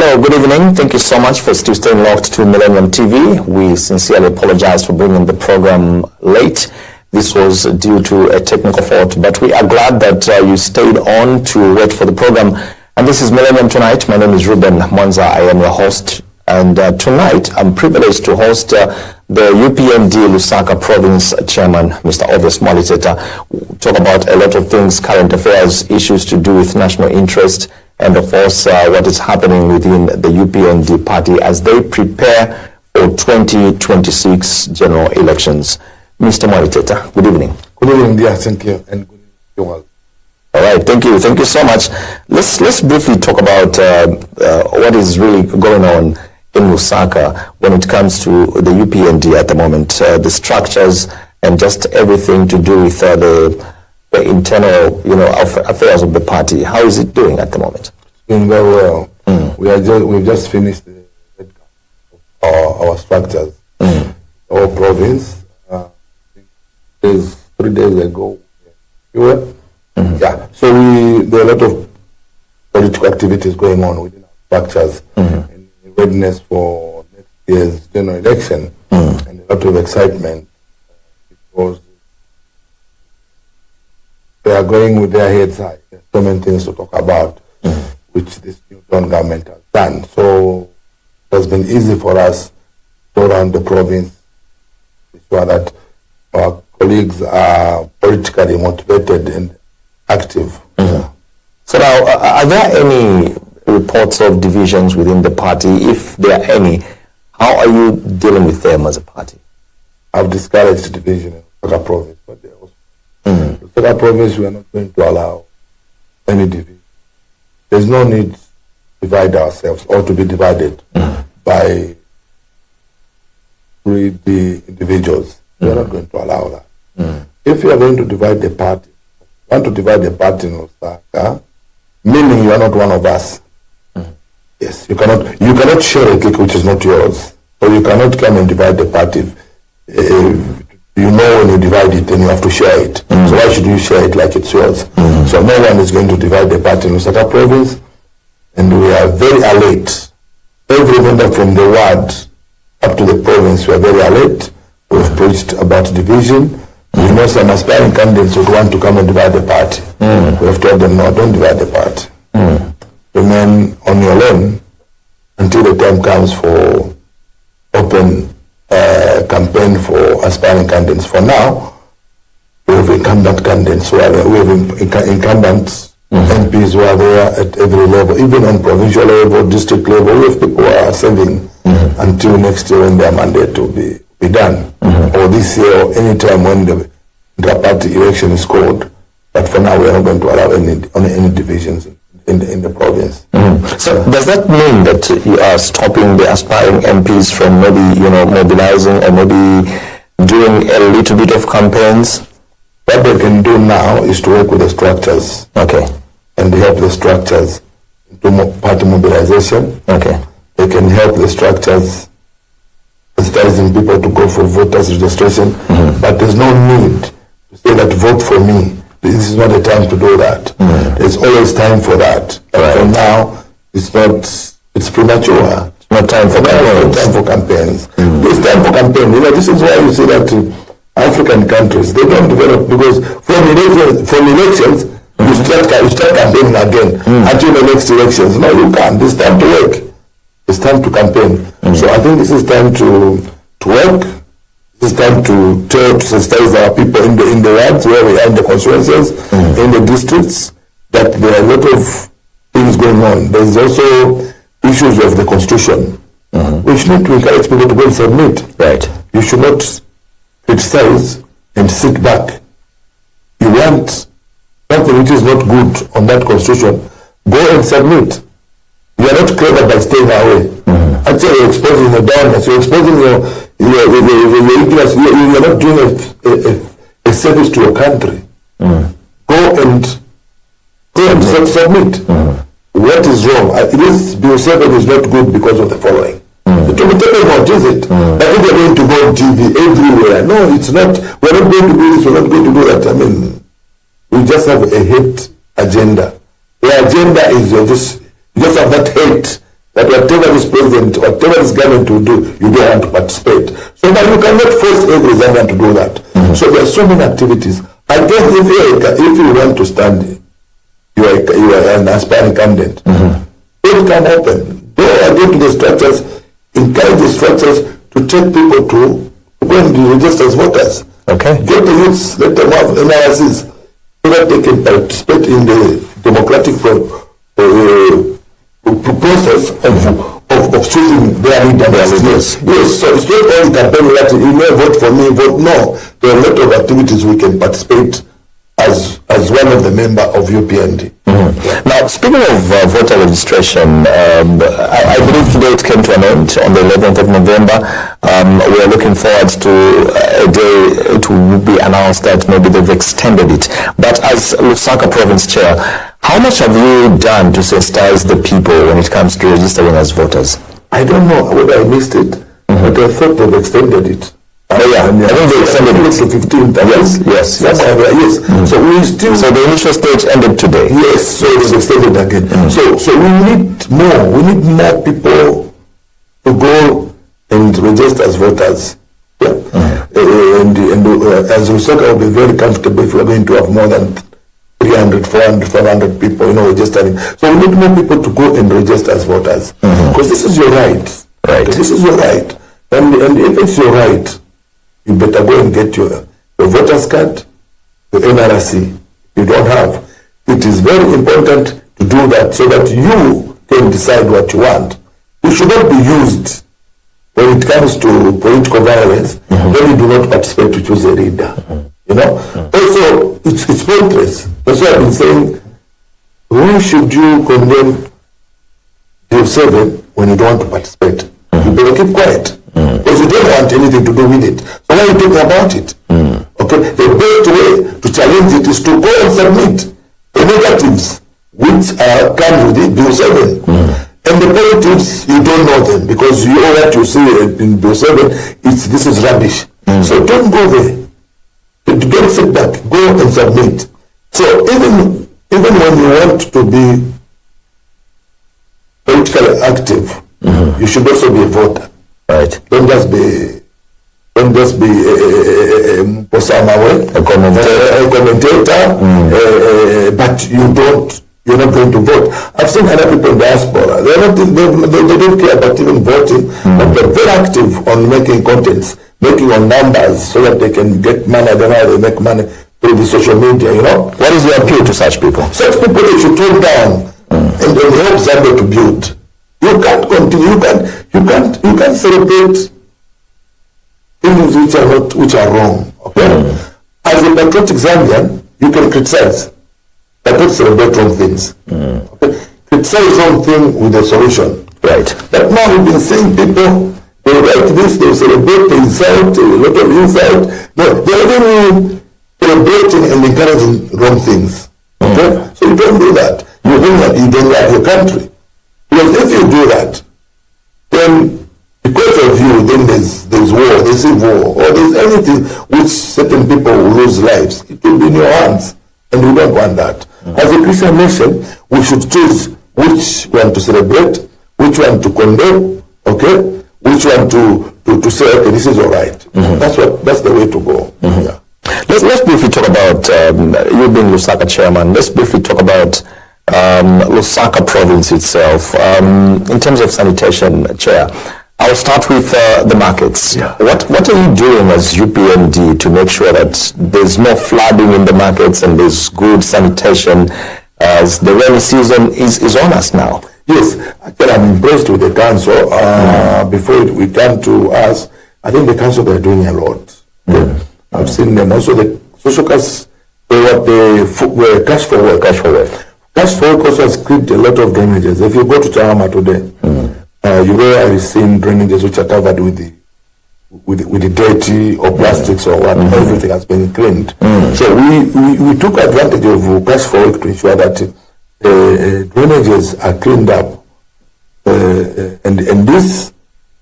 Hello, good evening. Thank you so much for still staying locked to Millennium TV. We sincerely apologize for bringing the program late. This was due to a technical fault, but we are glad that you stayed on to wait for the program. And this is Millennium Tonight. My name is Ruben Mwanza. I am your host. And tonight, I'm privileged to host the UPND Lusaka Province Chairman, Mr. Obvious Mwaliteta. Talk about a lot of things, current affairs, issues to do with national interest, and of course, what is happening within the UPND party as they prepare for 2026 general elections. Mr. Mwaliteta, good evening. Good evening, dear. Thank you, and good evening to you all. All right, thank you so much. Let's briefly talk about what is really going on in Lusaka when it comes to the UPND at the moment, the structures and just everything to do with the internal, affairs of the party. How is it doing at the moment? Doing very well. We've just finished the our structures. Our province. 3 days ago. You were? Yeah. So there are a lot of political activities going on within our structures in readiness for next year's general election, and a lot of excitement because they are going with their heads high. There's so many things to talk about, which this new government has done. So it has been easy for us to run the province to ensure that our colleagues are politically motivated and active. So now, are there any reports of divisions within the party? If there are any, how are you dealing with them as a party? I've discouraged division in the province, but they also the province, we are not going to allow any division. There's no need to divide ourselves or to be divided by the individuals. We are not going to allow that. If you are going to divide the party, want to divide the party in Lusaka, meaning you are not one of us. Yes, you cannot share a cake which is not yours, or you cannot come and divide the party. When you divide it, then you have to share it. So why should you share it like it's yours? So no one is going to divide the party in Lusaka province, and we are very alert. Every member from the ward up to the province, we are very alert. We've preached about division. We know some aspiring candidates would want to come and divide the party. We have told them, no, don't divide the party. Remain on your own until the time comes for open campaign for aspiring candidates. For now, we have incumbent candidates we have incumbent MPs who are there at every level, even on provincial level, district level. We have people who are serving until next year when their mandate will be done, or this year, or any time when the party election is called. But for now, we are not going to allow any divisions in the province. So does that mean that you are stopping the aspiring MPs from maybe mobilizing or maybe doing a little bit of campaigns? What they can do now is to work with the structures, and help the structures do party mobilization. They can help the structures sensitizing people to go for voters registration, but there's no need to say that vote for me. This is not the time to do that. There's always time for that. But for now, it's premature. Not time for campaigns. Time for campaigns. There's time for campaigns. This is why you see that African countries, they don't develop, because from elections, you start campaigning again until the next elections. No, you can't. It's time to work. It's time to campaign. So I think this is time to work. This is time to sensitize our people in the wards where we are, in the constituencies, in the districts, that there are a lot of things going on. There's also issues of the constitution, which need to encourage people to go and submit. You should not criticize and sit back. You want something which is not good on that constitution, go and submit. You are not clever by staying away. Actually, you're exposing your downness. You're exposing your ignorance. You're not doing a service to your country. Go and submit. What is wrong? This Bill 7 is not good because of the following. It will be taken out, is it? But if you're going to go on TV everywhere, no, it's not. We're not going to do this. We're not going to do that. We just have a hate agenda. The agenda is you just have that hate that whatever this president, whatever this government will do, you don't want to participate. So now you cannot force every Zambian to do that. So there are so many activities. Again, if you want to stand, you are an aspiring candidate. It can open. Go again to the structures, encourage the structures to take people to go and register as voters. Okay. Get the youths, let them have analysis so that they can participate in the democratic process of choosing their leaders. Yes, so it's not only campaigning that you may vote for me, vote no. There are a lot of activities we can participate as one of the member of UPND. Now, speaking of voter registration, I believe today it came to an end on the 11th of November. We are looking forward to a day it will be announced that maybe they've extended it. But as Lusaka Province Chair, how much have you done to sensitize the people when it comes to registering as voters? I don't know whether I missed it, but I thought they've extended it. I think they extended it to 15th. Yes. So we still. So the initial stage ended today. Yes, so it's extended again. So we need more. We need more people to go and register as voters. Yeah. And as Lusaka will be very comfortable if we are going to have more than 300, 400, 500 people, registering. So we need more people to go and register as voters. Because this is your right. Right. This is your right. And if it's your right, you better go and get your voter's card, your NRC. You don't have. It is very important to do that so that you can decide what you want. You should not be used when it comes to political violence when you do not participate to choose a leader. Also, it's pointless. That's why I've been saying, why should you condemn Bill 7 when you don't want to participate? You better keep quiet. Because you don't want anything to do with it. So why are you talking about it? Okay? The best way to challenge it is to go and submit the negatives which come with it, Bill 7. And the positives, you don't know them because you know what you see in Bill 7, this is rubbish. So don't go there. Don't sit back. Go and submit. So even when you want to be politically active, you should also be a voter. Right. Don't just be a commentator, but you're not going to vote. I've seen other people in diaspora. They don't care about even voting, but they're very active on making contents, making on numbers so that they can get money. I don't know how they make money through the social media, What is your appeal to such people? Such people they should tone down and help Zambia to build. You can't continue. You can't celebrate things which are wrong. Okay? As a patriotic Zambian, you can criticize, but not celebrate wrong things. Okay? Criticize wrong thing with a solution. Right. But now we've been seeing people, they write this, they celebrate, they insult, a lot of insult. No, they're even celebrating and encouraging wrong things. Okay? So you don't do that. You don't like your country. Because if you do that, then because of you, then there's war, there's civil war, or there's anything which certain people will lose lives. It will be in your hands, and we don't want that. As a Christian nation, we should choose which one to celebrate, which one to condemn, okay? Which one to say, okay, this is all right. That's the way to go. Yeah. Let's briefly talk about you being Lusaka chairman. Let's briefly talk about Lusaka province itself. In terms of sanitation, Chair, I'll start with the markets. Yeah. What are you doing as UPND to make sure that there's no flooding in the markets and there's good sanitation as the rainy season is on us now? Yes, actually I'm impressed with the council. Before we come to us, I think the council are doing a lot. I've seen them also. The social cast, were cash for work. Cash for work also has created a lot of drainages. If you go to Chahama today, you will have seen drainages which are covered with the dirty or plastics or what. Everything has been cleaned. So we took advantage of cash for work to ensure that drainages are cleaned up, and this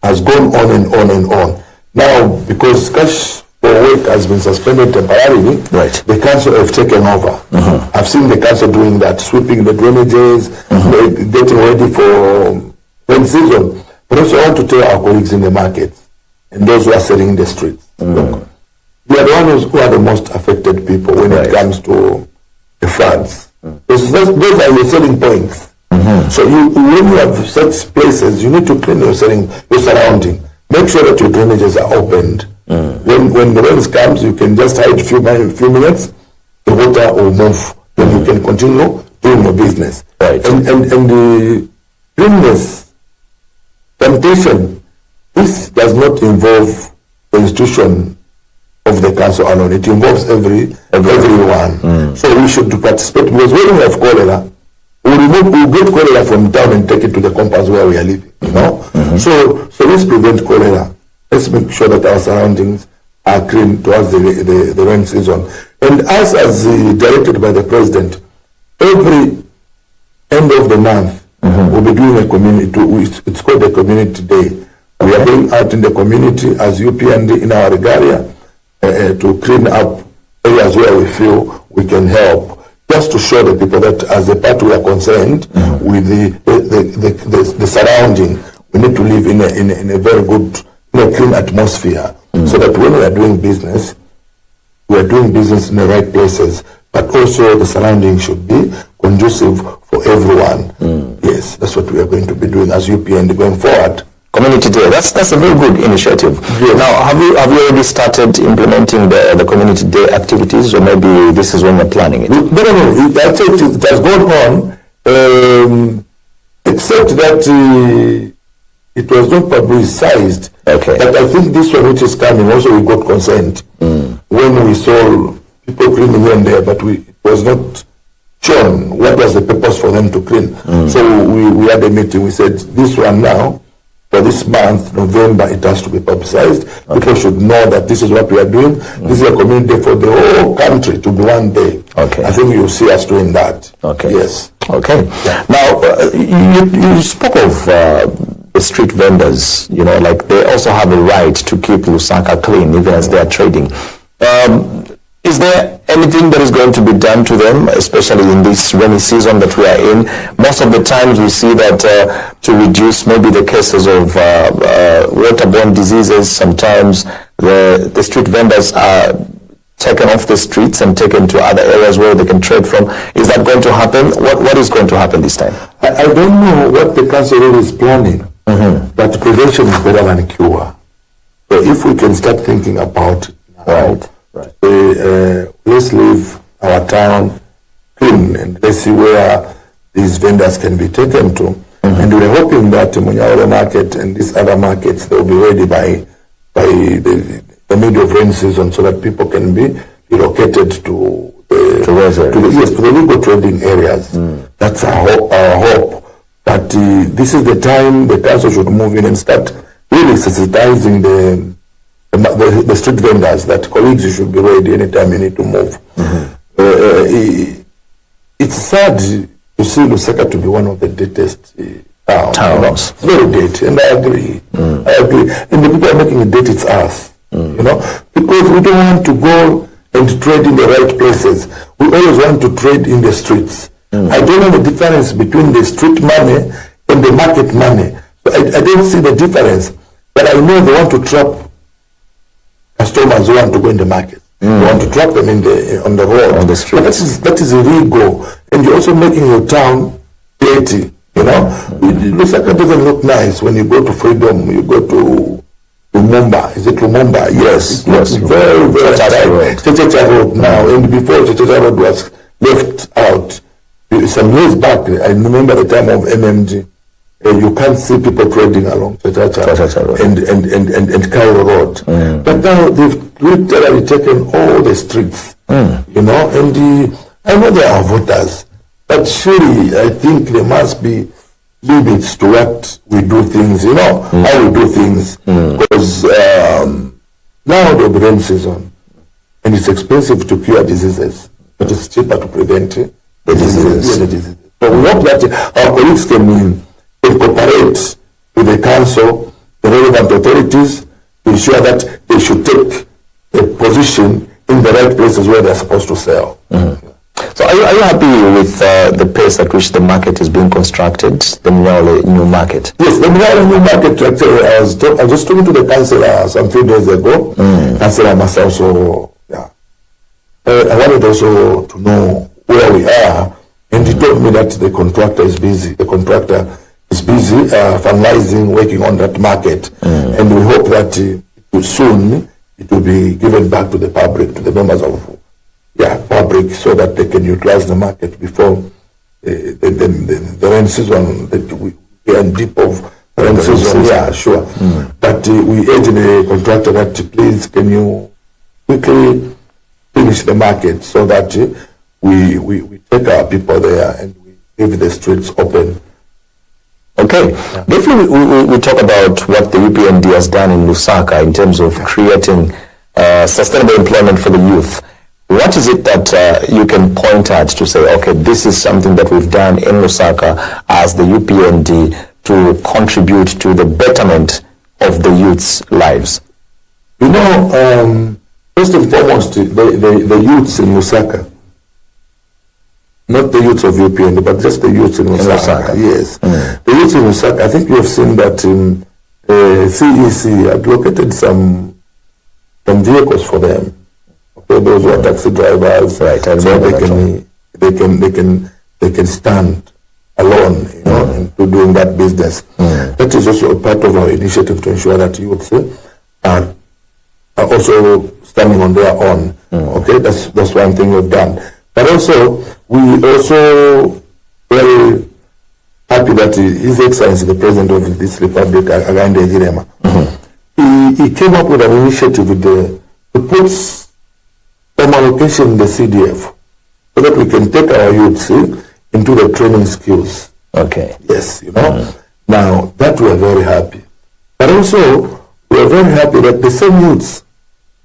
has gone on and on and on. Now, because cash for work has been suspended temporarily, right, the council have taken over. I've seen the council doing that, sweeping the drainages, getting ready for rain season. But also I want to tell our colleagues in the market and those who are selling in the streets, look, we are the ones who are the most affected people when it comes to the floods. Those are your selling points. So when you have such places, you need to clean your surrounding. Make sure that your drainages are opened. When the rains comes, you can just hide a few minutes, the water will move, then you can continue doing your business. Right. And the cleanliness, sanitation, this does not involve the institution of the council alone. It involves everyone. So we should participate, because when we have cholera, we'll get cholera from town and take it to the compounds where we are living, you know. So let's prevent cholera. Let's make sure that our surroundings are clean towards the rain season. And as directed by the president, every end of the month, we'll be doing a community, it's called a community day. We are going out in the community as UPND in our area to clean up areas where we feel we can help, just to show the people that as a party we are concerned with the surrounding. We need to live in a very good, clean atmosphere, so that when we are doing business in the right places, but also the surroundings should be conducive for everyone. Yes, that's what we are going to be doing as UPND going forward. Community Day, that's a very good initiative. Yes. Now, have you already started implementing the Community Day activities, or maybe this is when you're planning it? No, it has gone on, except that it was not publicized. Okay. But I think this one which is coming, also we got consent when we saw people cleaning here and there, but it was not shown what was the purpose for them to clean. So we had a meeting, we said this one now, for this month, November, it has to be publicized. Okay. People should know that this is what we are doing. This is a community day for the whole country to be one day. Okay. I think you'll see us doing that. Okay. Yes. Okay. Yeah. Now, you spoke of the street vendors, like they also have a right to keep Lusaka clean, even as they are trading. Is there anything that is going to be done to them, especially in this rainy season that we are in? Most of the times we see that to reduce maybe the cases of waterborne diseases, sometimes the street vendors are taken off the streets and taken to other areas where they can trade from. Is that going to happen? What is going to happen this time? I don't know what the council is planning, but prevention is better than cure. So if we can start thinking about it now, let's leave our town clean and let's see where these vendors can be taken to. And we're hoping that Munyaole market and these other markets, they'll be ready by the middle of rain season, so that people can be relocated to the legal trading areas. That's our hope. But this is the time the council should move in and start really sensitizing the street vendors that colleagues, you should be ready anytime you need to move. It's sad to see Lusaka to be one of the dirtiest towns. It's very dirty, and I agree. And the people are making it dirty, it's us. Because we don't want to go and trade in the right places. We always want to trade in the streets. I don't know the difference between the street money and the market money. So I don't see the difference. But I know they want to trap customers who want to go in the market. They want to trap them on the road, on the street. That is illegal, and you're also making your town dirty. Lusaka doesn't look nice when you go to Freedom. You go to Lumumba. Is it Lumumba? Yes. Very, very tight. Chechecha Road now, and before Chechecha Road was left out. Some years back, I remember the time of MMG. You can't see people trading along Chechecha Road and Cairo Road. But now they've literally taken all the streets, and I know there are voters, but surely I think there must be limits to what we do things, how we do things, because now the rain season, and it's expensive to cure diseases, but it's cheaper to prevent the diseases. So we hope that our colleagues can cooperate with the council, the relevant authorities, to ensure that they should take a position in the right places where they're supposed to sell. So are you happy with the pace at which the market is being constructed, the Mnyale new market? Yes, the Mnyale new market, actually, I was just talking to the councillor some few days ago. Councillor must also, I wanted also to know where we are, and he told me that the contractor is busy. The contractor is busy finalizing, working on that market, and we hope that soon it will be given back to the public, to the members of public, so that they can utilize the market before the rain season. We are in deep of rain season. Yeah, sure. But we urge the contractor that please can you quickly finish the market so that we take our people there and we leave the streets open. Okay. Before we talk about what the UPND has done in Lusaka in terms of creating sustainable employment for the youth, what is it that you can point at to say, okay, this is something that we've done in Lusaka as the UPND to contribute to the betterment of the youth's lives? You know, first and foremost, the youths in Lusaka, not the youths of UPND, but just the youths in Lusaka. Yes. The youths in Lusaka, I think you have seen that CEC had located some vehicles for them. Okay, those who are taxi drivers, right? So they can stand alone, you know, into doing that business. That is also a part of our initiative to ensure that youths are also standing on their own. Okay, that's one thing we've done. But also, we also very happy that His Excellency, the President of this Republic, Hakainde Hichilema, he came up with an initiative to put some allocation in the CDF so that we can take our youths into the training skills. Okay. Yes, you know. Now, that we are very happy. But also, we are very happy that the same youths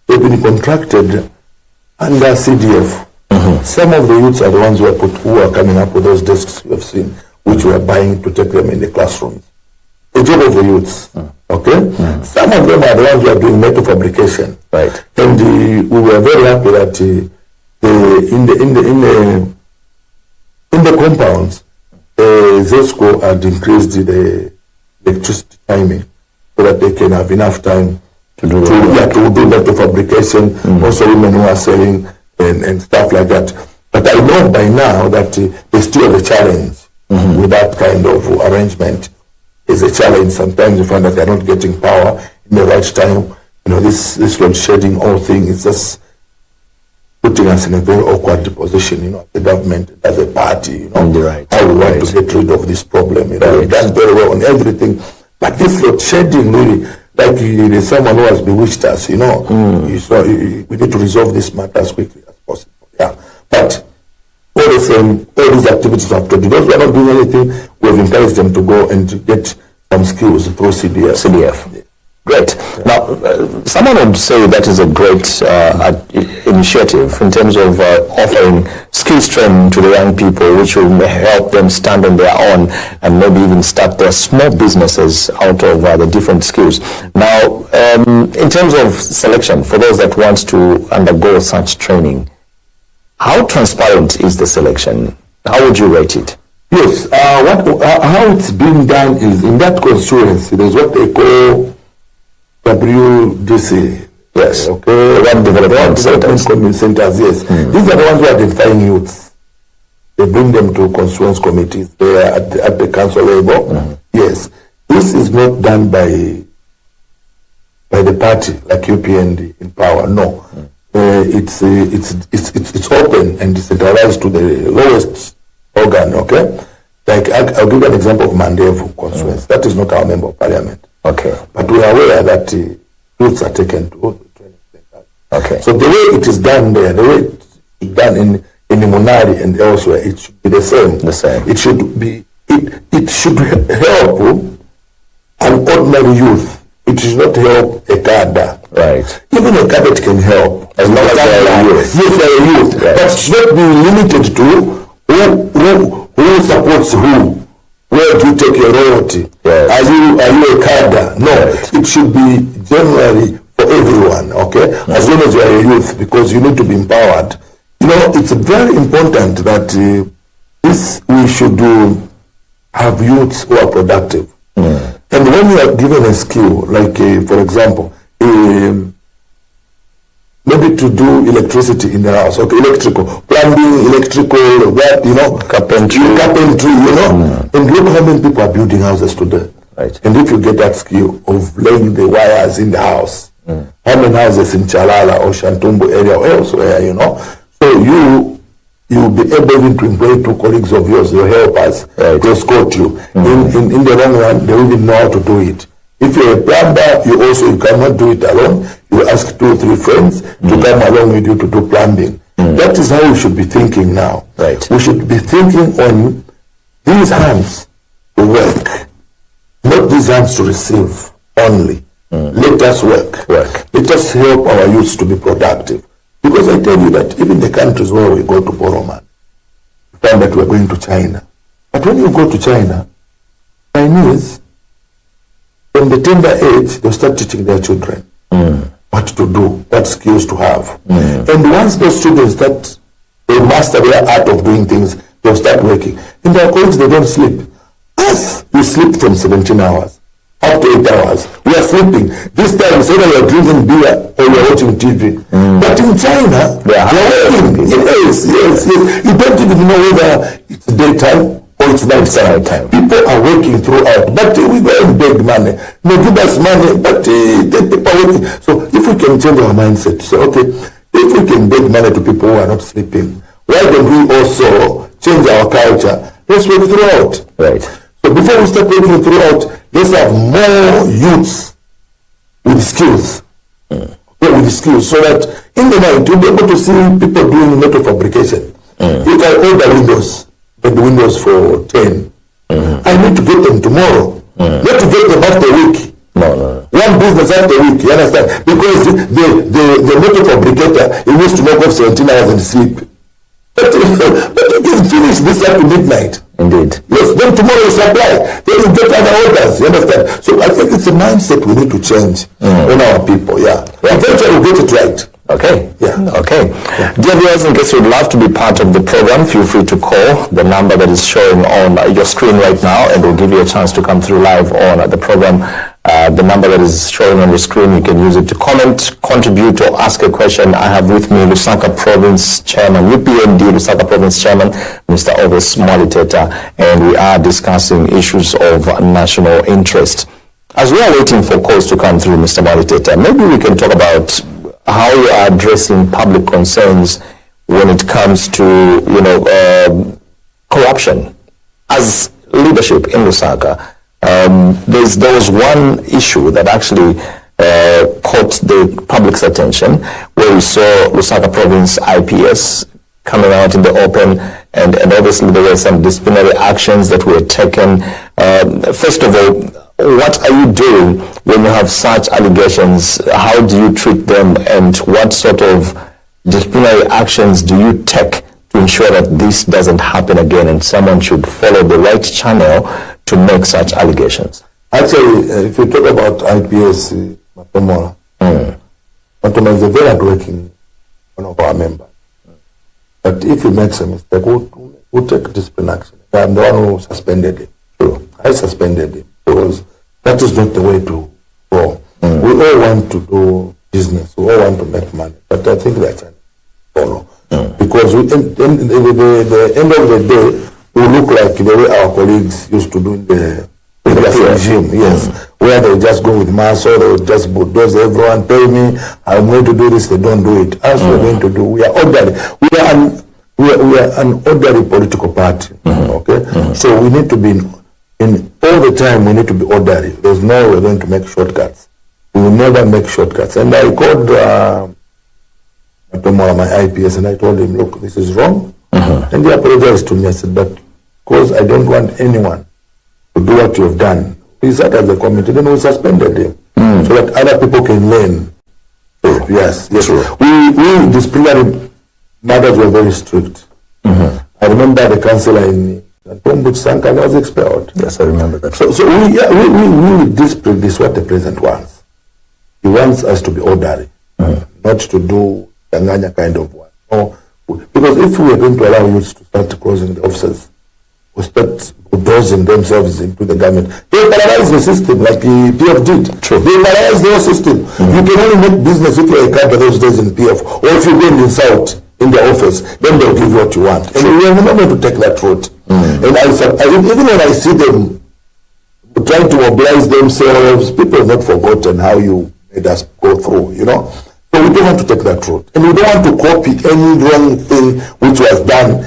have been contracted under CDF. Some of the youths are the ones who are coming up with those desks you have seen, which we are buying to take them in the classrooms. The job of the youths, okay? Some of them are the ones who are doing metal fabrication, right? And we were very happy that in the compounds, ZESCO had increased the electricity timing so that they can have enough time to do metal fabrication. Also, women who are selling and stuff like that. But I know by now that they still have a challenge with that kind of arrangement. It's a challenge. Sometimes you find that they're not getting power in the right time. You know, this load shedding whole thing is just putting us in a very awkward position, you know, the government as a party, you know, how we want to get rid of this problem. You know, we've done very well on everything. But this load shedding really, like there's someone who has bewitched us, you know. We need to resolve this matter as quickly as possible. Yeah. But all these activities have to do. Those who are not doing anything, we have encouraged them to go and to get some skills through CDF. Yeah. Great. Now, someone would say that is a great initiative in terms of offering skills training to the young people, which will help them stand on their own and maybe even start their small businesses out of the different skills. Now, in terms of selection, for those that want to undergo such training, how transparent is the selection? How would you rate it? Yes. How it's being done is in that constituency, there's what they call WDC. Yes. Okay. One development centers. Centers. Yes. These are the ones who are identifying youths. They bring them to constituency committees there at the council level. Yes. This is not done by the party like UPND in power. No. It's open and decentralized to the lowest organ. Okay. Like I'll give you an example of Mandevu constituency. That is not our member of parliament. Okay. But we are aware that youths are taken to training centers. Okay. So the way it is done there, the way it's done in the Munari and elsewhere, it should be the same. The same. It should be. It should help an ordinary youth. It should not help a cadre. Right. Even a cadet can help. As long as they are a youth. Yes, they are a youth. Right. But it should not be limited to who supports who. Where do you take your royalty? Yes. Are you a cadre? No. Right. It should be generally for everyone, okay? As long as you are a youth, because you need to be empowered. it's very important that this we should have youths who are productive. And when you are given a skill, like for example, maybe to do electricity in the house, okay, electrical, plumbing, electrical, what, carpentry, and look how many people are building houses today. Right. And if you get that skill of laying the wires in the house, how many houses in Chalala or Shantumbu area or elsewhere, so you'll be able even to employ 2 colleagues of yours, your helpers, to escort you. In the long run, they will even know how to do it. If you're a plumber, you cannot do it alone. You ask 2 or 3 friends to come along with you to do plumbing. That is how we should be thinking now. Right. We should be thinking on these hands to work, not these hands to receive only. Let us work. Let us help our youths to be productive. Because I tell you that even the countries where we go to borrow money, we find that we're going to China. But when you go to China, Chinese, from the tender age, they'll start teaching their children what to do, what skills to have. And once those children they master their art of doing things, they'll start working. In their college, they don't sleep. Us, we sleep from 17 hours, up to 8 hours. We are sleeping. This time, it's either you're drinking beer or you're watching TV. But in China, they're working. Yes. You don't even know whether it's daytime or it's nighttime. People are working throughout, but we go and beg money. No, give us money, but the people are working. So if we can change our mindset, so okay, if we can beg money to people who are not sleeping, why don't we also change our culture? Let's work throughout. Right. So before we start working throughout, let's have more youths with skills. With skills, so that in the night you'll be able to see people doing metal fabrication. If I order windows, the windows for 10, I need to get them tomorrow. Not to get them after a week. No. One business after a week, you understand? Because the metal fabricator, he needs to knock off 17 hours and sleep. But you can finish this up to midnight. Indeed. Yes, then tomorrow you supply. Then you get other orders, you understand? So I think it's a mindset we need to change on our people, Eventually we'll get it right. Okay. Yeah. Okay. Yeah. Dear viewers, in case you'd love to be part of the program, feel free to call the number that is showing on your screen right now, and we'll give you a chance to come through live on the program. The number that is showing on the screen, you can use it to comment, contribute, or ask a question. I have with me Lusaka Province Chairman, UPND Lusaka Province Chairman, Mr. Ovis Mwaliteta, and we are discussing issues of national interest. As we are waiting for calls to come through, Mr. Mwaliteta, maybe we can talk about how you are addressing public concerns when it comes to, corruption. As leadership in Lusaka, there was one issue that actually caught the public's attention, where we saw Lusaka Province IPS coming out in the open, and obviously there were some disciplinary actions that were taken. First of all, what are you doing when you have such allegations? How do you treat them, and what sort of disciplinary actions do you take to ensure that this doesn't happen again, and someone should follow the right channel to make such allegations? Actually, if you talk about IPS, Matomola is a very hardworking one of our members. But if he makes a mistake, we'll take discipline action. I'm the one who suspended him. True. I suspended him because that is not the way to go. We all want to do business. We all want to make money. But I think that's a follow. Because at the end of the day, we look like the way our colleagues used to do in the regime, where they just go with muscle, they just bulldoze everyone, tell me I'm going to do this, they don't do it. As we're going to do, we are orderly. We are an orderly political party, okay? So we need to be in all the time. We need to be orderly. There's no way we're going to make shortcuts. We will never make shortcuts. And I called Matomola, my IPS, and I told him, look, this is wrong. And he apologized to me. I said, but because I don't want anyone to do what you have done. He sat as a committee, then we suspended him so that other people can learn. So, yes. We disciplinary matters were very strict. I remember the councillor in Tombuch Sankane was expelled. Yes, I remember that. So we discipline this what the president wants. He wants us to be orderly, not to do Tanganya kind of work. No, Because if we are going to allow youths to start closing the offices, or start bulldozing themselves into the government, they paralyze the system like the PF did. True. They paralyze the whole system. You can only make business if you are a card those days in PF, or if you go and insult in the office, then they'll give you what you want. And we are not going to take that route. And even when I see them trying to mobilize themselves, people have not forgotten how you made us go through, you know. So we don't want to take that route. And we don't want to copy any wrong thing which was done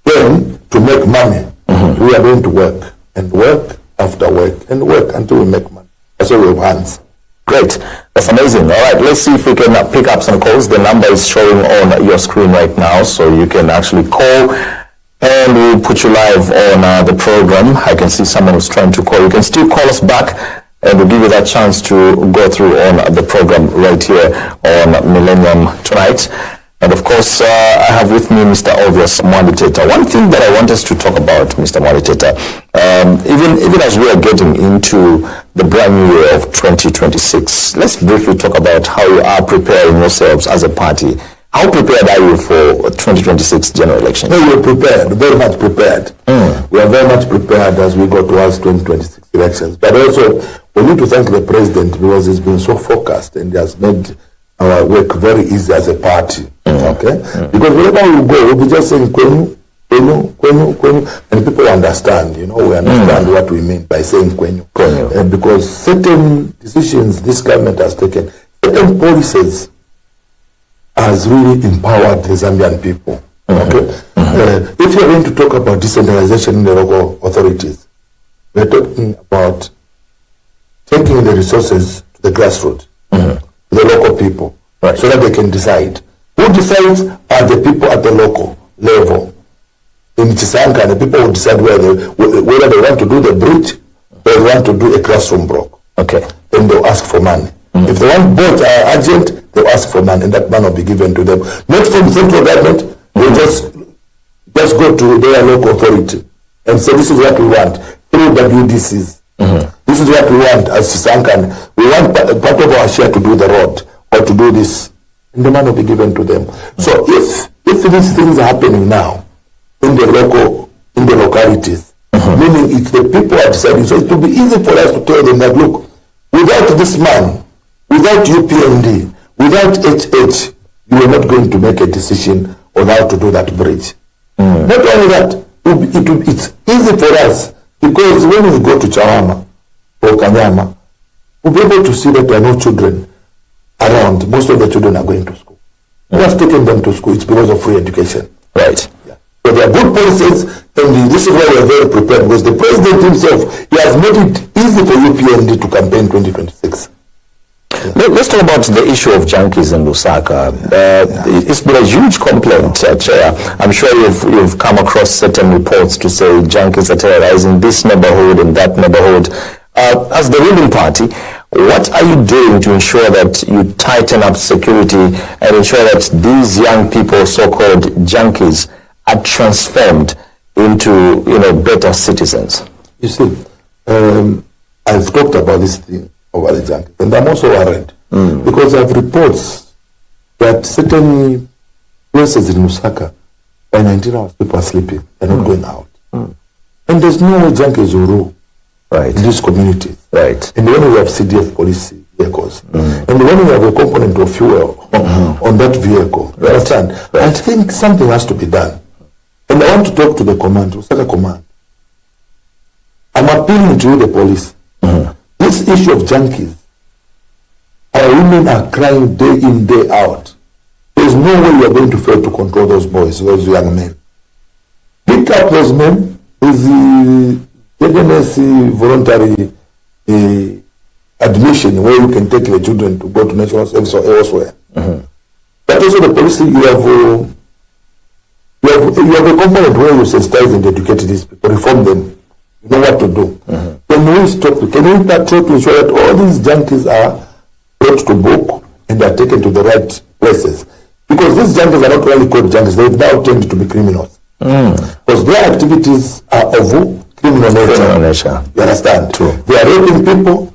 then to make money. We are going to work and work after work and work until we make money. That's why we have hands. Great. That's amazing. All right, let's see if we can pick up some calls. The number is showing on your screen right now, so you can actually call and we'll put you live on the program. I can see someone who's trying to call. You can still call us back and we'll give you that chance to go through on the program right here on Millennium tonight. And of course, I have with me Mr. Obvious Mwanditeta. One thing that I want us to talk about, Mr. Mwanditeta, even as we are getting into the brand new year of 2026, let's briefly talk about how you are preparing yourselves as a party. How prepared are you for 2026 general elections? No, we're prepared, very much prepared. We are very much prepared as we go towards 2026 elections. But also, we need to thank the president because he's been so focused and he has made our work very easy as a party. Okay? Because wherever we go, we'll be just saying Kwenyu, Kwenyu, Kwenyu, Kwenyu, and people understand, you know, we understand what we mean by saying Kwenyu. Because certain decisions this government has taken, certain policies has really empowered the Zambian people. Okay? If you're going to talk about decentralization in the local authorities, we're talking about taking the resources to the grassroots, the local people, so that they can decide. Who decides are the people at the local level. In Chisanka, the people will decide whether they want to do the bridge or they want to do a classroom block. Okay. Then they'll ask for money. If they want both are urgent, they'll ask for money, and that money will be given to them. Not from the central government, they just go to their local authority and say, this is what we want, through WDCs. This is what we want as Chisankan. We want part of our share to do the road or to do this, and the money will be given to them. So if these things are happening now in the localities, meaning it's the people are deciding, so it will be easy for us to tell them that, look, without this man, without UPND, without HH, you are not going to make a decision on how to do that bridge. Not only that, it's easy for us because when we go to Chawama or Kanyama, we'll be able to see that there are no children around. Most of the children are going to school. We have taken them to school. It's because of free education. Right. Yeah. So there are good policies, and this is why we are very prepared, because the president himself, he has made it easy for UPND to campaign 2026. Let's talk about the issue of junkies in Lusaka. It's been a huge complaint, Chair. I'm sure you've come across certain reports to say junkies are terrorizing this neighborhood and that neighborhood. As the ruling party, what are you doing to ensure that you tighten up security and ensure that these young people, so-called junkies, are transformed into, better citizens? You see, I've talked about this thing over the junkies, and I'm also worried because I have reports that certain places in Lusaka, by 19 hours, people are sleeping, they're not going out. And there's no way junkies will rule in these communities. Right. And when we have CDF police vehicles, and when we have a component of fuel on that vehicle, you understand? I think something has to be done. And I want to talk to the command, Lusaka command. I'm appealing to you, the police. This issue of junkies, our women are crying day in, day out. There's no way you are going to fail to control those boys, those young men. Pick up those men with the NSC voluntary admission where you can take the children to go to national service or elsewhere. But also the policy, you have a component where you sensitize and educate these people, reform them. You know what to do. Can we patrol to ensure that all these junkies are brought to book and are taken to the right places? Because these junkies are not only called junkies, they now tend to be criminals. Because their activities are of criminal nature. You understand? True. They are raping people.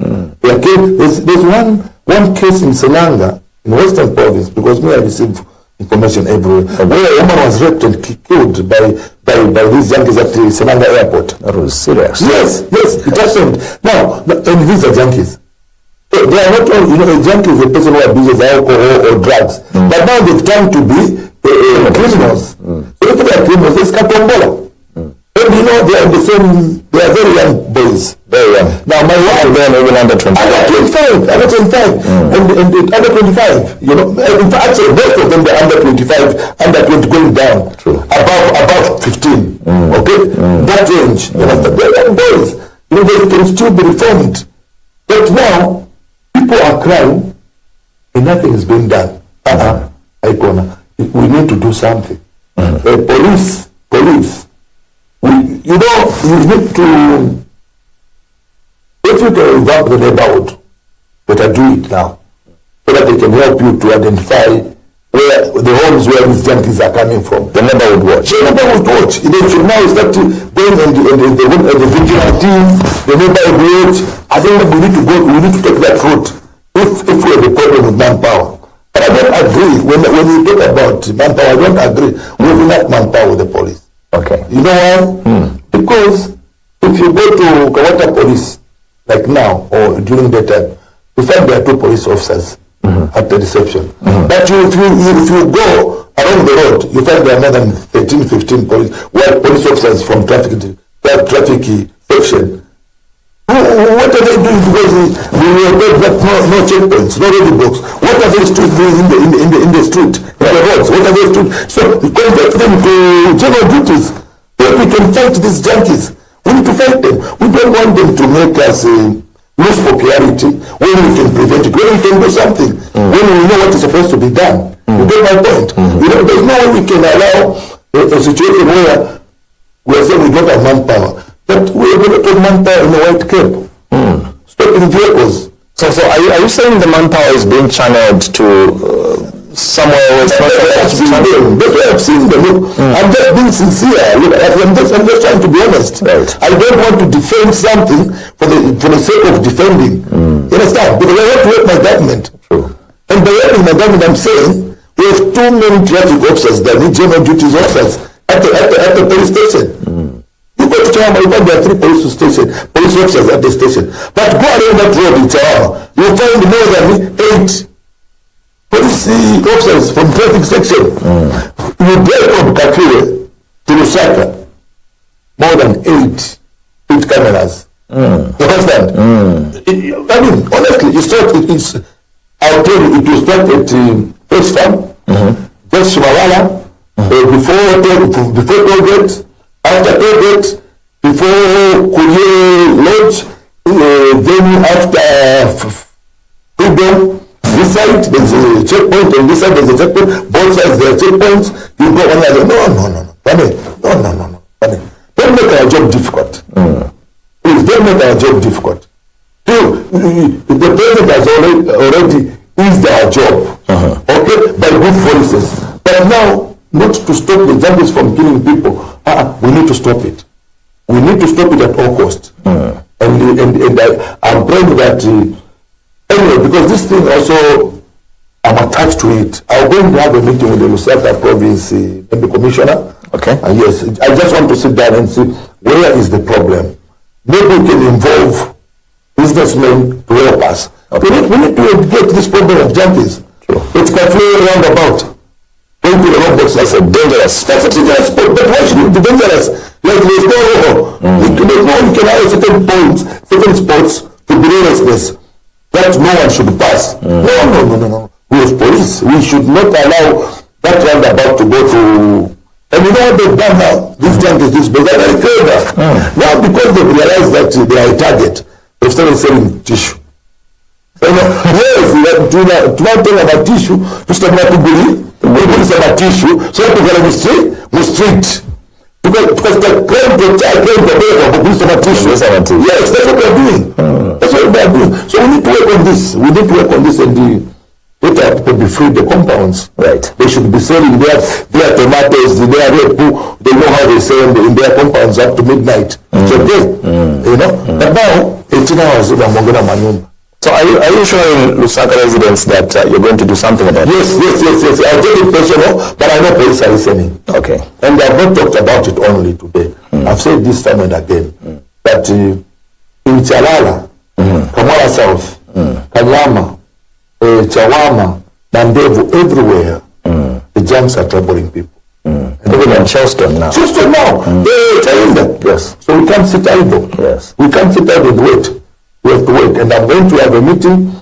They are killing. There's one case in Selanga, in Western Province, because I received information everywhere. Where a woman was raped and killed by these junkies at the Senanga airport. That was serious. Yes, it happened. Now, and these are junkies. They are not all, a junkie is a person who abuses alcohol or drugs. But now they've turned to be criminals. So if they are criminals, it's Chingola. And they are they are very young boys. Very young. Now my wife, they are even under 25. Under 25. And under 25. In fact, actually most of them are under 25, under 20 going down. True. Above 15. Okay? That range. They are young boys. They can still be reformed. But now people are crying and nothing is being done. We need to do something. Police. We need to, if you can revamp the neighborhood, better do it now, so that they can help you to identify where the homes where these junkies are coming from. The neighborhood watch. The neighborhood watch. They should now start going and the vigilante, the neighborhood watch. I think we need to take that route if we have a problem with manpower. But I don't agree, when you talk about manpower, I don't agree with enough manpower with the police. Okay. You know why? Because if you go to Kawata police, like now, or during the time, you find there are 2 police officers at the reception. But if you go along the road, you find there are more than 13, 15 police officers from traffic section. What are they doing? Because we were told that no checkpoints, no roadblocks. What are they doing in the street, in the roads? What are they doing? So convert them to general duties. If we can fight these junkies, we need to fight them. We don't want them to make us lose popularity when we can prevent it, when we can do something, when we know what is supposed to be done. You get my point? There's no way we can allow a situation where we are saying we don't have manpower. But we have a lot of manpower in a white cape. Stopping vehicles. So are you saying the manpower is being channeled to somewhere where it's not supposed to be? That's why I've seen them. Look, I'm just being sincere. Look, I'm just trying to be honest. Right. I don't want to defend something for the sake of defending. You understand? Because I want to help my government. True. And by helping my government, I'm saying we have too many traffic officers that need general duties officers at the police station. You go to Chawama, you find there are 3 police officers at the station. But go around that road in Chawama, you find more than 8 police officers from traffic section. You drive from Kakire to Lusaka, more than 8 cameras. You understand? I mean, honestly, I'll tell you, it will start at First Farm, just Shimawala, before Tollgate, after Tollgate, before Kuye Lodge, then after Freedom. This side there's a checkpoint, and this side there's a checkpoint. Both sides there are checkpoints. You go on the other. No. Don't make our job difficult. Please don't make our job difficult. The president has already eased our job, okay, by good policies. But now, not to stop the junkies from killing people. We need to stop it. We need to stop it at all costs. And I'm praying that. Anyway, because this thing also, I'm attached to it. I'm going to have a meeting with the Lusaka province, maybe commissioner. Okay. And yes, I just want to sit down and see where is the problem. Maybe we can involve businessmen to help us. Okay. We need to get this problem of junkies. Sure. It's completely roundabout. Going to the robots, that's a dangerous sport. But why should it be dangerous? Like there's no law. You can have certain sports to be lawlessness. That no one should pass. No. We have police. We should not allow that roundabout to go to. And you know what they've done now? These junkies, but they're very clever. Now because they realize that they are a target, they've started selling tissue. Yes, to not tell about tissue, to start not to believe. It's about tissue, so that we can street. Because the crime the police about tissue. Yes, that's what they're doing. That's what they're doing. So we need to work on this. We need to work on this and let our people be free the compounds. Right. They should be selling their tomatoes, their repu. They know how they sell in their compounds up to midnight. It's okay. You know? But now, 18 hours, I'm going to my room. So are you showing Lusaka residents that you're going to do something about it? Yes. I'll take it personal, but I know police are listening. Okay. And I've not talked about it only today. I've said this time and again that in Chalala, Kamara South, Kanyama, Chawama, Nandevu, everywhere, the jams are troubling people. And even in Charleston now. Charleston now, Yes. So we can't sit idle. Yes. We can't sit idle and wait. We have to wait. And I'm going to have a meeting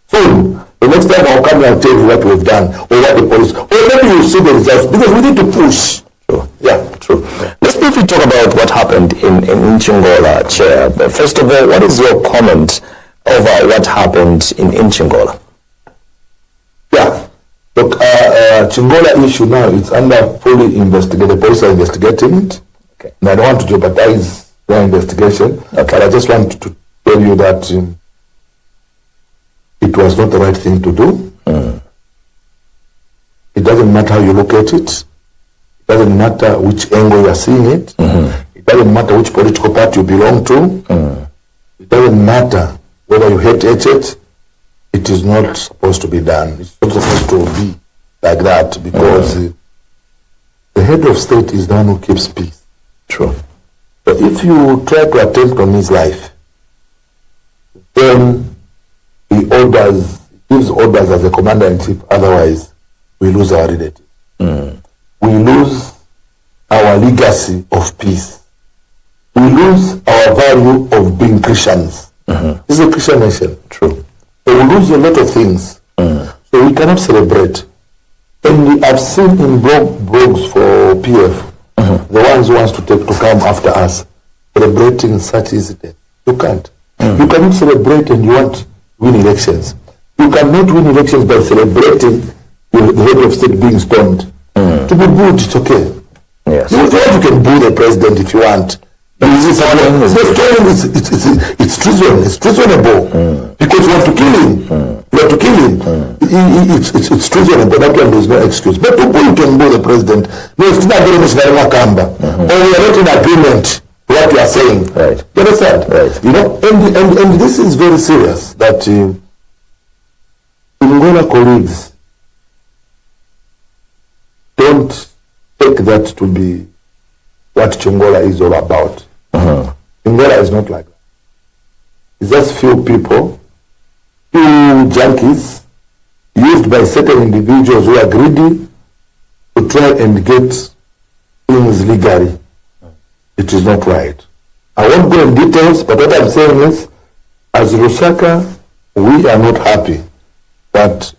soon. The next time I'll come and tell you what we've done, or what the police, or maybe you'll see the results, because we need to push. True. Yeah, True. Let's briefly talk about what happened in Chingola, Chair. But first of all, what is your comment over what happened in Chingola? Yeah. Look, Chingola issue now, it's under fully investigated. The police are investigating it. Okay. And I don't want to jeopardize their investigation. Okay. But I just want to tell you that it was not the right thing to do. It doesn't matter how you look at it. It doesn't matter which angle you are seeing it. It doesn't matter which political party you belong to. It doesn't matter whether you hate it. It is not supposed to be done. It's not supposed to be like that, because the head of state is the one who keeps peace. True. So if you try to attempt on his life, then he gives orders as a commander-in-chief, otherwise we lose our relatives. We lose our legacy of peace. We lose our value of being Christians. This is a Christian nation. True. So we lose a lot of things. So we cannot celebrate. And I've seen in blogs for PF, the ones who wants to come after us, celebrating such incidents. You can't. You cannot celebrate and you want to win elections. You cannot win elections by celebrating the head of state being stoned. To be booed, it's okay. Yes. You can boo the president if you want. It's treason. It's treasonable. Because you want to kill him. You want to kill him. It's treasonable. That one, there's no excuse. But to boo, you can boo the president. No, it's not very much very Makamba. Or we are not in agreement with what you are saying. Right. You understand? Right. You know, and this is very serious, that Chingola colleagues don't take that to be what Chingola is all about. Chingola is not like that. It's just few people, few junkies, used by certain individuals who are greedy to try and get things legally. It is not right. I won't go in details, but what I'm saying is, as Lusaka, we are not happy that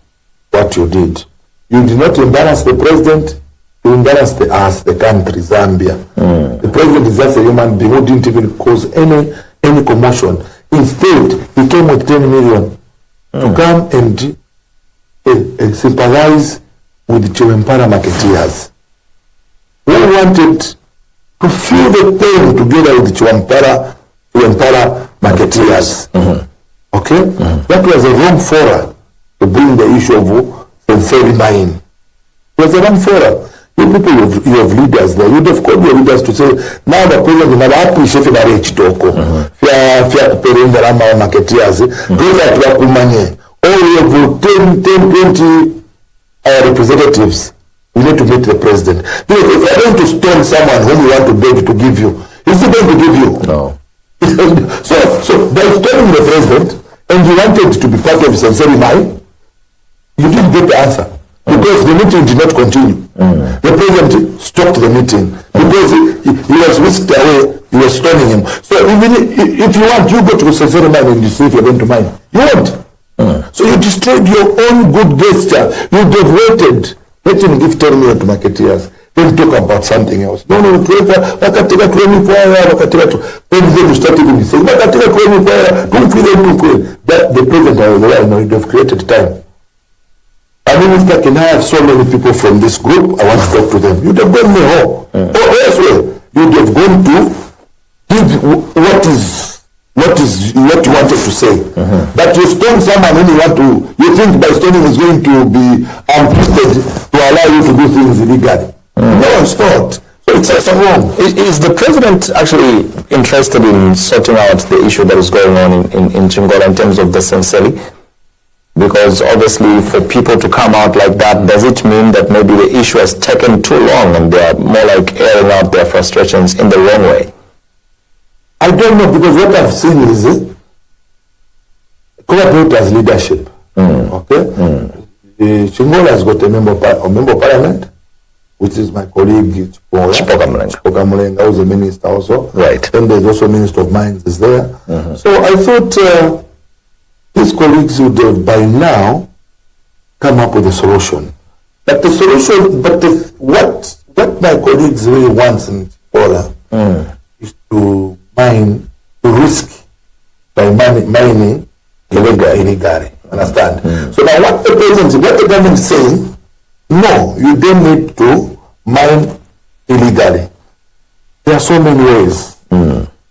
what you did. You did not embarrass the president, you embarrassed us, the country, Zambia. The president is just a human being who didn't even cause any commotion. Instead, he came with 10 million to come and sympathize with the Chiwempara marketeers who wanted to feel the pain together with the Chiwempara marketeers. Okay? That was a wrong fora to bring the issue of Sensei Mine. It was a wrong fora. You people, you have leaders there. You'd have called your leaders to say, now the president will appreciate the Chitoko. Fia Perinda Rama marketeers. Go that Wakumanye. Or we have 10, 20 representatives. We need to meet the president. Because if you're going to stone someone whom you want to beg to give you, is he going to give you? No. So by stoning the president, and you wanted to be part of Sensei Mai, you didn't get the answer. Because the meeting did not continue. The president stopped the meeting because he was whisked away. He was stoning him. So even if you want, you go to Sensei Mai and you see if you're going to mine. You won't. So you destroyed your own good gesture. You devoted. Let him give 10 million to marketeers. Then talk about something else. No, then you start even saying, that the president, you'd have created time. A minister can have so many people from this group, I want to talk to them. You'd have gone there home. Or elsewhere. You'd have gone to give what you wanted to say. But you stone someone when you think by stoning is going to be twisted to allow you to do things illegally. No, it's not. So It's wrong. Is the president actually interested in sorting out the issue that is going on in Chingola in terms of the Senseli? Because obviously for people to come out like that, does it mean that maybe the issue has taken too long and they are more like airing out their frustrations in the wrong way? I don't know, because what I've seen is cooperate as leadership. Okay? Chingola has got a member of parliament, which is my colleague Chipoka, who's a minister also. Right. Then there's also Minister of Mines is there. So I thought his colleagues would have by now come up with a solution. But the solution, what my colleagues really want in Chingola is to risk by mining illegally. Understand? So now what the government is saying, no, you don't need to mine illegally. There are so many ways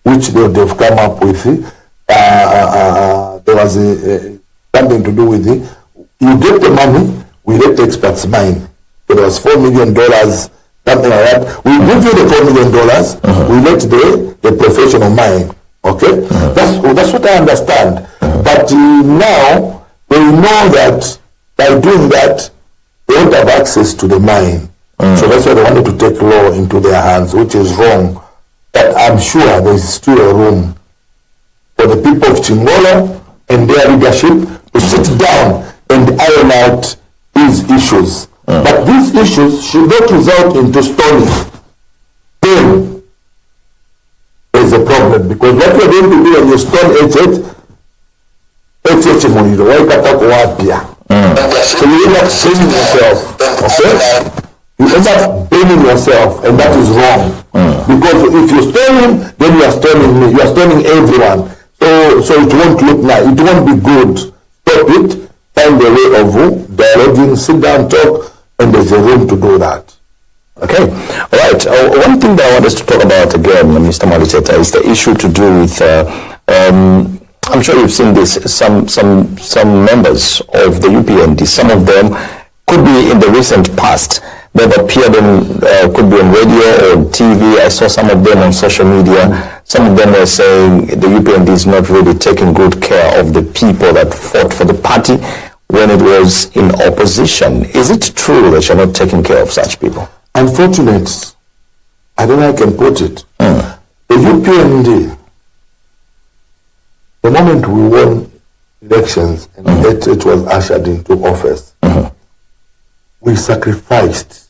which they've come up with. There was something to do with it. You get the money, we let the experts mine. So there was $4 million, something like that. We give you the $4 million, we let the professional mine. Okay? That's what I understand. But now, they know that by doing that, they won't have access to the mine. So that's why they wanted to take law into their hands, which is wrong. But I'm sure there's still a room for the people of Chingola and their leadership to sit down and iron out these issues. But these issues should not result into stoning. Then there's a problem, because what you're going to do when you stone Muliro, so you end up blaming yourself. Okay? You end up blaming yourself, and that is wrong. Because if you stone him, then you are stoning me. You are stoning everyone. So it won't look nice. It won't be good. Stop it. Find a way of dialoguing. Sit down, talk, and there's a room to do that. Okay. All right. One thing that I want us to talk about again, Mr. Maliteta, is the issue to do with. I'm sure you've seen this. Some members of the UPND, some of them could be in the recent past. They've appeared could be on radio or TV. I saw some of them on social media. Some of them were saying the UPND is not really taking good care of the people that fought for the party when it was in opposition. Is it true that you're not taking care of such people? Unfortunate. I don't know how I can put it. The UPND, the moment we won elections and it was ushered into office, we sacrificed.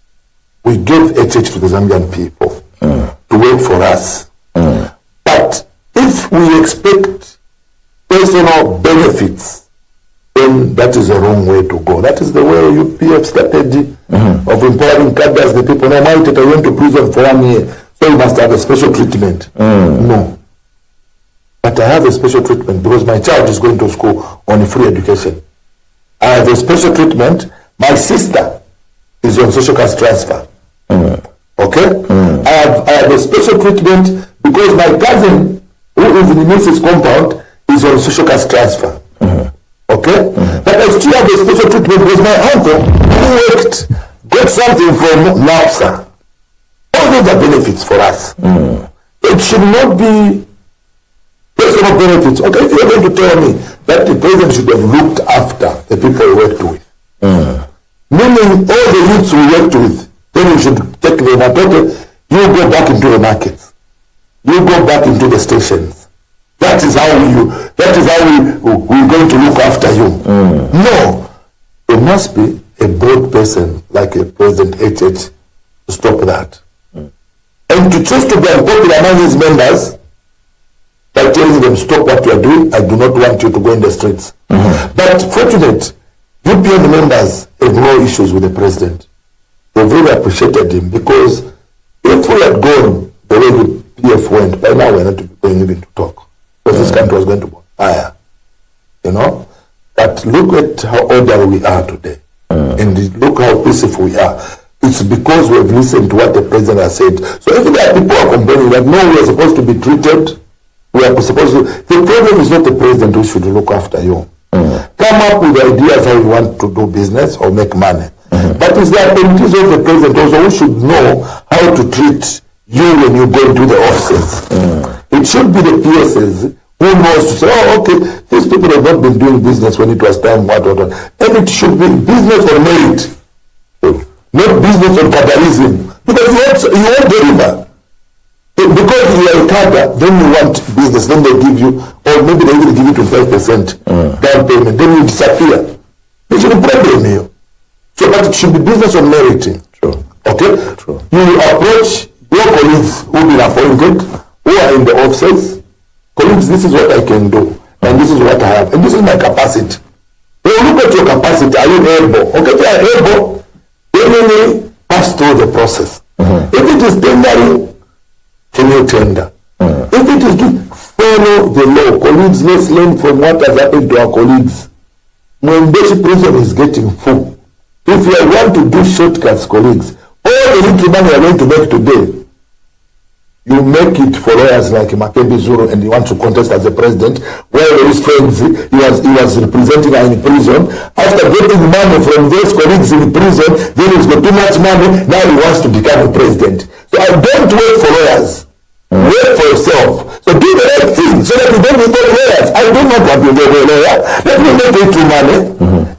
We gave HH to the Zambian people to work for us. But if we expect personal benefits, then that is the wrong way to go. That is the way UPF strategy of empowering cadres, the people. Now, I went to prison for 1 year, so you must have a special treatment. No. But I have a special treatment because my child is going to school on a free education. I have a special treatment. My sister is on social cash transfer. Okay? I have a special treatment because my cousin, who is in the Mrs. compound, is on social cash transfer. Okay? But I still have a special treatment because my uncle, who got something from NAPSA. All those are benefits for us. It should not be personal benefits. Okay, if you're going to tell me that the president should have looked after the people he worked with, meaning all the youths we worked with, then we should take them and okay, you go back into the markets, you go back into the stations. That is how we're going to look after you. No, there must be a bold person like a President HH to stop that. And to choose to be unpopular among his members by telling them, stop what you are doing, I do not want you to go in the streets. But fortunate, UPN members have no issues with the president. They've really appreciated him, because if we had gone the way the PF went, by now we're not going even to talk. Because this country was going to go higher. You know? But look at how orderly we are today. And look how peaceful we are. It's because we have listened to what the president has said. So if there are people who are complaining that no, we are supposed to be treated, we are supposed to. The problem is not the president who should look after you. Come up with ideas how you want to do business or make money. But it's the appointees of the president also who should know how to treat you when you go into the offices. It should be the PSs who knows to say, oh, okay, these people have not been doing business when it was time, what. And it should be business on merit, not business on capitalism. Because you won't deliver. Because you are a cadre, then you want business, then they give you, or maybe they will give you 25% down payment, then you disappear. There should be problem here. So, but it should be business on merit. True. Okay? True. You approach your colleagues who have been appointed, who are in the offices. Colleagues, this is what I can do, and this is what I have, and this is my capacity. When you look at your capacity, are you able? Okay, if you are able, then you will pass through the process. If it is tendering, can you tender? If it is to follow the law, colleagues, let's learn from what has happened to our colleagues. When basic prison is getting full, if you want to do shortcuts, colleagues, all the little money you are going to make today, you make it for lawyers like Makebi Zulu, and he wants to contest as the president, where his friends, he was representing her in prison. After getting money from those colleagues in prison, then he's got too much money, now he wants to become a president. So I don't wait for lawyers. Wait for yourself. So do the right thing so that you don't need lawyers. I do not want to be a lawyer. Let me make it to money,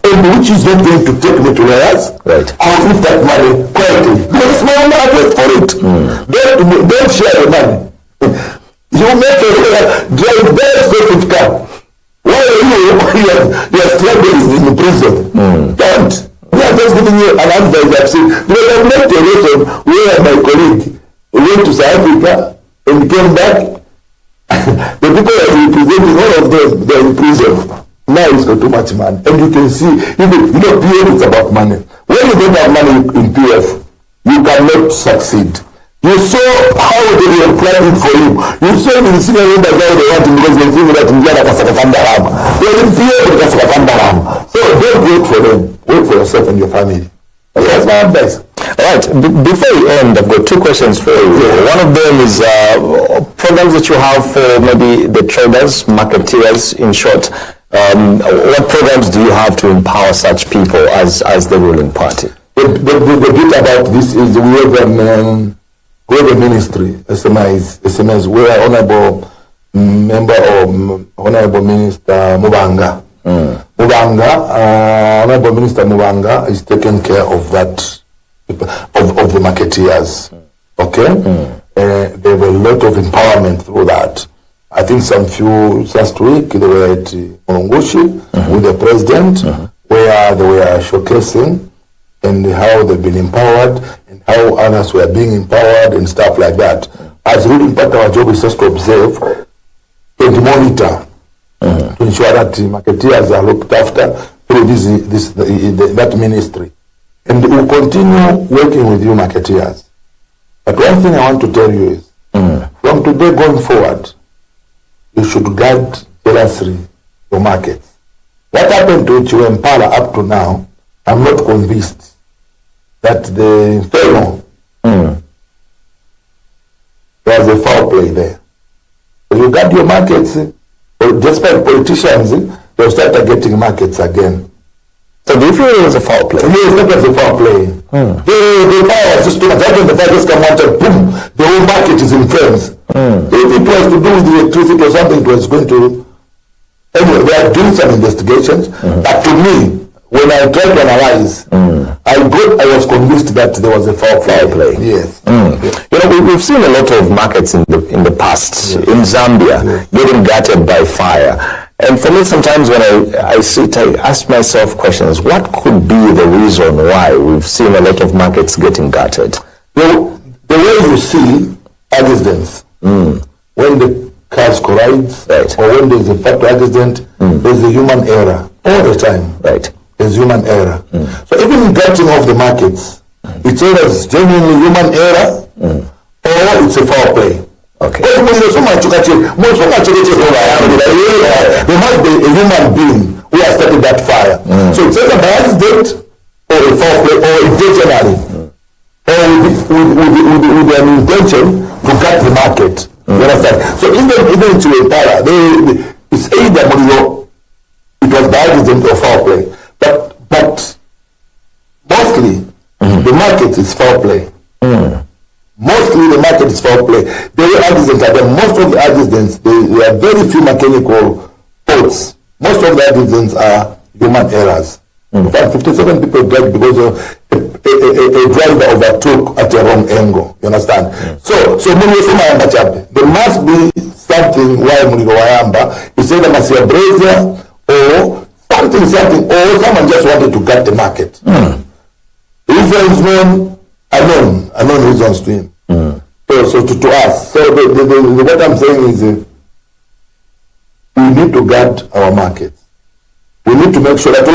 and which is not going to take me to lawyers. Right. I'll flip that money quietly. Because my own money, wait for it. Don't share the money. You make a lawyer drive very expensive car. Why are you are struggling in the prison? Don't. We are just giving you an advice I've seen. Because I've met a lesson where my colleague went to South Africa and came back. The people are representing, all of them, they're in prison. Now he's got too much money. And you can see, even, PF is about money. When you don't have money in PF, you cannot succeed. You saw how they were planning for you. You saw in the senior members how they want him because they think that Indiana Kasakakandaram. They're in PF in Kasakakandaram. So don't wait for them. Wait for yourself and your family. Okay, that's my advice. All right. Before we end, I've got two questions for you. One of them is programs that you have for maybe the traders, marketeers, in short. What programs do you have to empower such people as the ruling party? The bit about this is we have a ministry, SMS, where Honorable Member or Honorable Minister Mubanga. Honorable Minister Mubanga is taking care of that, of the marketeers. Okay? They have a lot of empowerment through that. I think last week they were at Mulungushi with the president, where they were showcasing and how they've been empowered and how others were being empowered and stuff like that. As ruling part of our job is just to observe and monitor to ensure that marketeers are looked after through that ministry. And we'll continue working with you marketeers. But one thing I want to tell you is, from today going forward, you should guard jealously your markets. What happened to Chiwempala up to now, I'm not convinced that the Inferno, there's a foul play there. So you guard your markets, or despite politicians, they'll start getting markets again. So do you feel it was a foul play? Yes, that was a foul play. The fire was just too much. That when the fire just come out and boom, the whole market is in flames. If it was to do with the electricity or something, it was going to... Anyway, they are doing some investigations. But to me, when I tried to analyze, I was convinced that there was a foul play. Yes. We've seen a lot of markets in the past, in Zambia, getting gutted by fire. And for me, sometimes when I sit, I ask myself questions. What could be the reason why we've seen a lot of markets getting gutted? Well, the way you see accidents, when the cars collide, or when there's a fatal accident, there's a human error all the time. Right. There's human error. So even in gutting of the markets, it's always genuinely human error, or it's a foul play. Okay. There must be a human being who has started that fire. So it's either by accident or a foul play or intentionally, or with an intention to gut the market. You understand? So even to a para, it's either it was by accident or foul play. But mostly market is foul play. Mostly the market is foul play. The way artisans are there, most of the artisans, they are very few mechanical faults. Most of the artisans are human errors. In fact, 57 people died because of a driver overtook at a wrong angle. You understand? So there must be something why Muliro Wayamba, you say there must be a brazier or something, or someone just wanted to gut the market. Reasons known, unknown reasons to him. So to us. So what I'm saying is we need to guard our markets. We need to make sure that if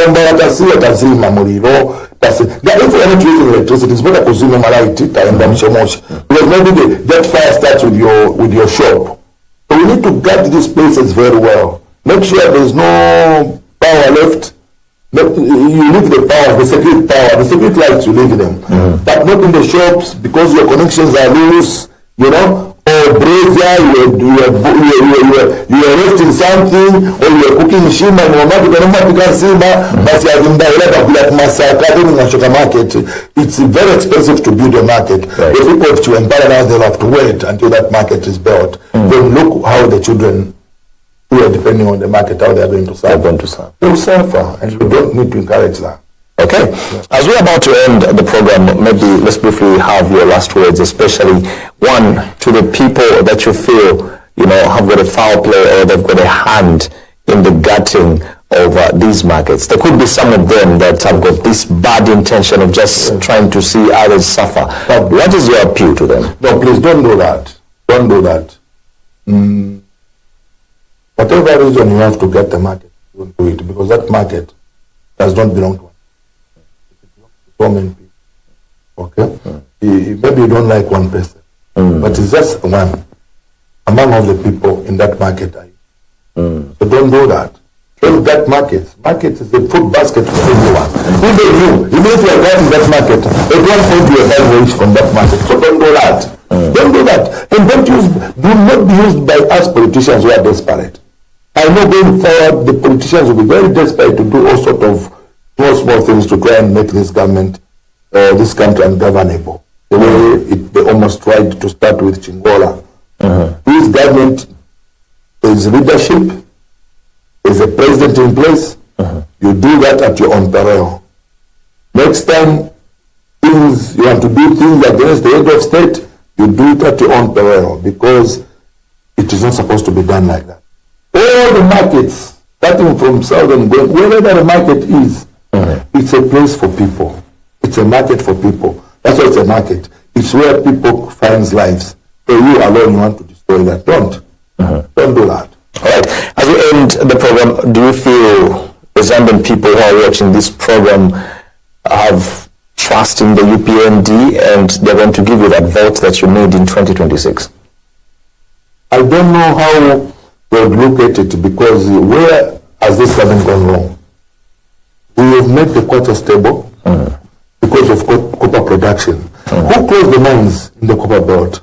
we are not using electricity, it's better to consume light because maybe that fire starts with your shop. So we need to guard these places very well. Make sure there's no power left. You leave the power, the security lights, you leave them. But not in the shops because your connections are loose, you know, or brazier, you are roasting something, or you are cooking shima, market. It's very expensive to build a market. If people have to empower, they'll have to wait until that market is built. Then look how the children who are depending on the market, how they're going to suffer. They will suffer, and we don't need to encourage that. Okay. As we're about to end the program, maybe let's briefly have your last words, especially one to the people that you feel, you know, have got a foul play or they've got a hand in the gutting of these markets. There could be some of them that have got this bad intention of just trying to see others suffer. But what is your appeal to them? No, please don't do that. Don't do that. Whatever reason you have to get the market, don't do it, because that market does not belong to us. It belongs to so many people. Okay? Maybe you don't like one person, but it's just one among all the people in that market. So don't do that. Don't that market. Market is the food basket for everyone. Even if you are going in that market, everyone will be a bad wage from that market. So don't do that. Don't do that. And do not be used by us politicians who are desperate. I know going forward, the politicians will be very desperate to do all sort of small things to try and make this government, this country ungovernable. The way they almost tried to start with Chingola. This government, there is leadership, there is a president in place. You do that at your own peril. Next time, you want to do things against the head of state, you do it at your own peril, because it is not supposed to be done like that. All the markets, starting from southern, wherever the market is, it's a place for people. It's a market for people. That's why it's a market. It's where people find lives. So you alone, you want to destroy that. Don't do that. All right. As we end the program, do you feel the Zambian people who are watching this program have trust in the UPND and they're going to give you that vote that you need in 2026? I don't know how they would look at it, because where has this government gone wrong? We have made the quota stable because of copper production. Who closed the mines in the copper belt?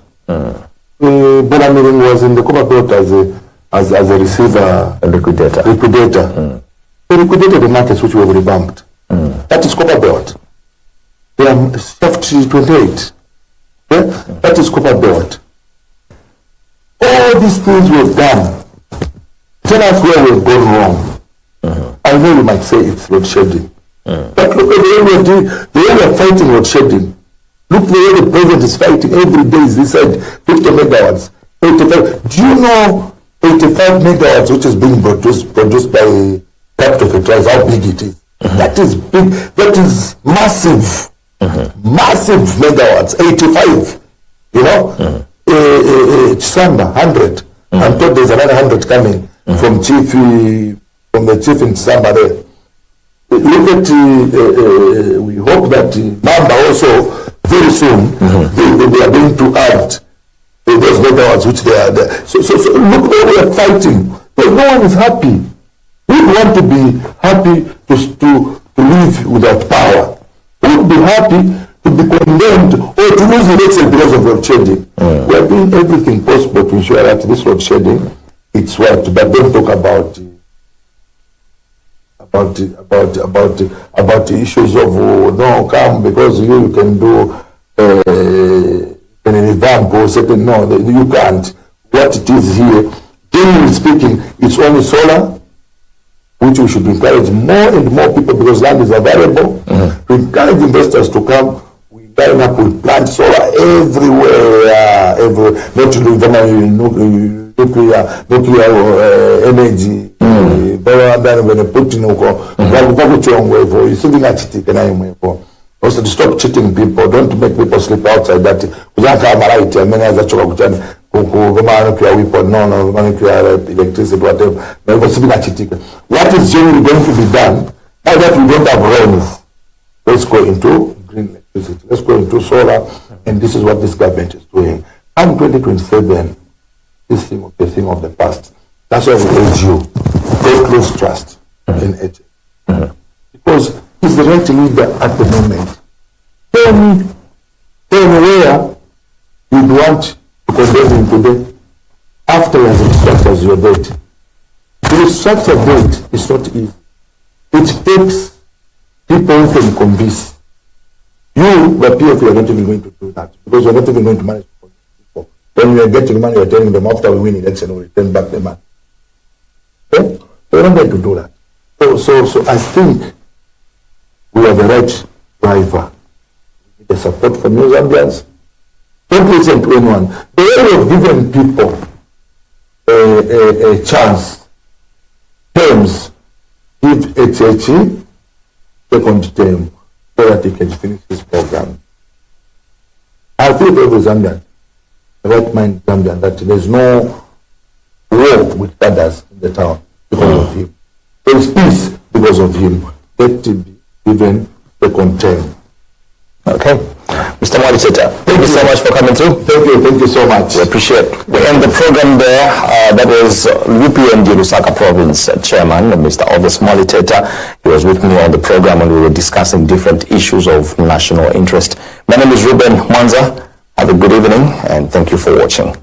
Bonamiring was in the copper belt as a receiver and liquidator. They liquidated the markets which were revamped. That is copper belt. They are shaft 28. That is copper belt. All these things we've done. Tell us where we've gone wrong. I know you might say it's load shedding. But look at the way we're fighting load shedding. Look the way the president is fighting every day. He said 50 megawatts, 85. Do you know 85 megawatts which is being produced by capital fertilizer, how big it is? That is big. That is massive. Massive megawatts. 85. You know? Samba, 100. I'm told there's another 100 coming from the chief in Samba there. Look at, we hope that Mamba also very soon they are going to add those megawatts which they are there. So look where we are fighting. Because no one is happy. We want to be happy to live without power. We would be happy to be condemned or to lose the election because of load shedding. We are doing everything possible to ensure that this load shedding, it's what, but don't talk about about the issues of no come because you can do an revamp or certain no you can't. What it is here, generally speaking, it's only solar, which we should encourage more and more people because land is available. To encourage investors to come, we line up with plant solar everywhere, not to do nuclear energy. Also to stop cheating people, don't make people sleep outside that. Electricity, whatever. What is generally going to be done, now that we don't have rains, let's go into green electricity, let's go into solar, and this is what this government is doing. And 2027, this thing of the thing of the past. That's why we urge you, don't lose trust in it. Because he's the right leader at the moment. Tell me where you'd want to condemn him today after he has restructured your debt. To restructure debt is not easy. It takes people who can convince. You, the PF, you are not even going to do that because you are not even going to manage to convince people. When you are getting money, you are telling them after we win election, we return back the money. Okay? So you are not going to do that. So I think we are the right driver. We need the support from you Zambians. Don't listen to anyone. The way we have given people a chance, terms, give HHE second term so that he can finish his program. I feel every Zambian, the right mind Zambian, that there's no war with others in the town because of him. There is peace because of him. Let him be given second term. Okay. Mr. Mwaliteta, thank you so much for coming through. Thank you so much. We appreciate it. We end the program there. That was UPND Lusaka Province Chairman, Mr. Ovis Mwaliteta. He was with me on the program and we were discussing different issues of national interest. My name is Ruben Mwanza. Have a good evening and thank you for watching.